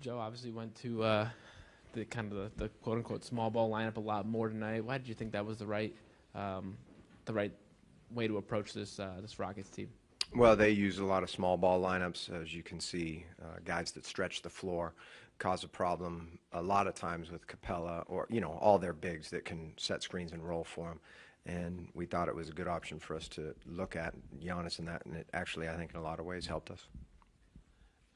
Joe obviously went to the kind of the quote unquote small ball lineup a lot more tonight. Why did you think that was the right way to approach this Rockets team? Well, they use a lot of small ball lineups, as you can see, guys that stretch the floor, cause a problem a lot of times with Capella or, all their bigs that can set screens and roll for them. And we thought it was a good option for us to look at Giannis in that, and it actually, I think, in a lot of ways helped us.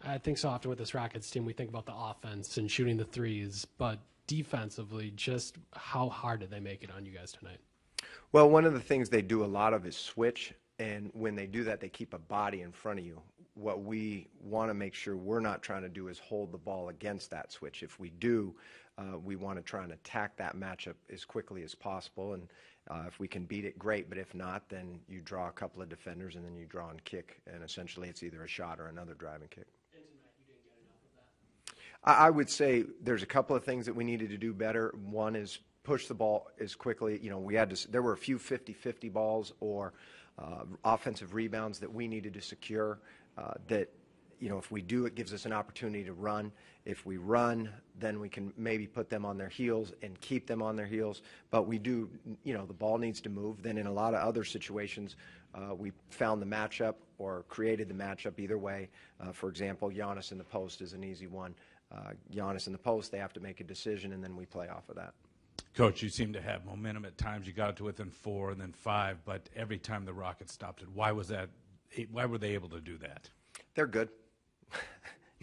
I think so often with this Rockets team, we think about the offense and shooting the threes, but defensively, just how hard did they make it on you guys tonight? Well, one of the things they do a lot of is switch. And when they do that, they keep a body in front of you. What we want to make sure we're not trying to do is hold the ball against that switch. If we do, we want to try and attack that matchup as quickly as possible. And if we can beat it, great. But if not, then you draw a couple of defenders and then you draw and kick. And essentially it's either a shot or another driving kick. And tonight you didn't get enough of that? I would say there's a couple of things that we needed to do better. One is push the ball as quickly. There were a few 50-50 balls or offensive rebounds that we needed to secure that, if we do, it gives us an opportunity to run. If we run, then we can maybe put them on their heels and keep them on their heels. But we do, the ball needs to move. Then in a lot of other situations, we found the matchup or created the matchup either way. For example, Giannis in the post is an easy one. Giannis in the post, they have to make a decision, and then we play off of that. Coach, you seem to have momentum at times. You got it to within 4 and then 5, but every time the Rockets stopped it, why was that? Why were they able to do that? They're good.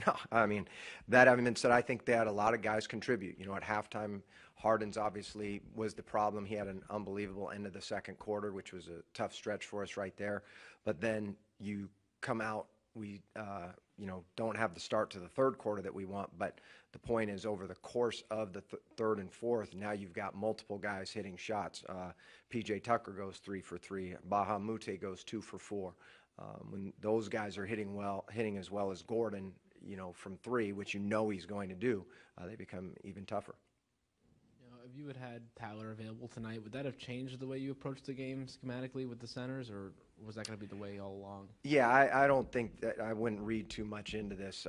No, I mean, that having been said, I think they had a lot of guys contribute. At halftime, Harden's obviously was the problem. He had an unbelievable end of the second quarter, which was a tough stretch for us right there. But then you come out, we don't have the start to the third quarter that we want, but the point is over the course of the third and fourth, now you've got multiple guys hitting shots. P.J. Tucker goes 3 for 3. Baha Mute goes 2 for 4. When those guys are hitting as well as Gordon, from 3, which he's going to do, they become even tougher. If you had Tyler available tonight, would that have changed the way you approached the game schematically with the centers, or was that going to be the way all along? Yeah, I don't think that I wouldn't read too much into this.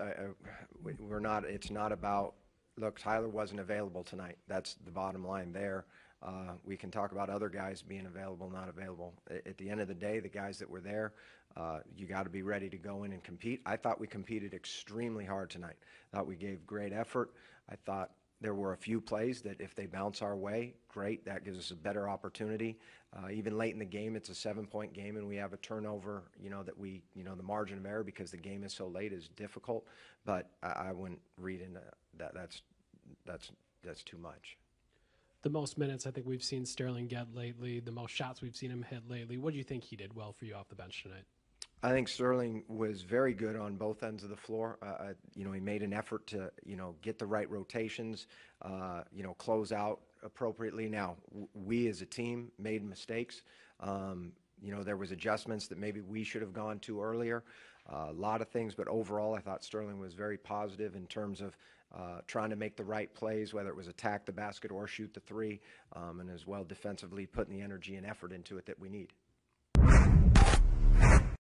We're not. It's not about. Look, Tyler wasn't available tonight. That's the bottom line there. We can talk about other guys being available, not available. At the end of the day, the guys that were there, you got to be ready to go in and compete. I thought we competed extremely hard tonight. I thought we gave great effort. I thought there were a few plays that if they bounce our way, great. That gives us a better opportunity. Even late in the game, it's a 7-point game, and we have a turnover, that we, the margin of error because the game is so late is difficult. But I wouldn't read into that. That's too much. The most minutes I think we've seen Sterling get lately, the most shots we've seen him hit lately. What do you think he did well for you off the bench tonight? I think Sterling was very good on both ends of the floor. He made an effort to, get the right rotations, close out appropriately. Now, we as a team made mistakes. There was adjustments that maybe we should have gone to earlier. A lot of things, but overall, I thought Sterling was very positive in terms of trying to make the right plays, whether it was attack the basket or shoot the 3, and as well defensively putting the energy and effort into it that we need.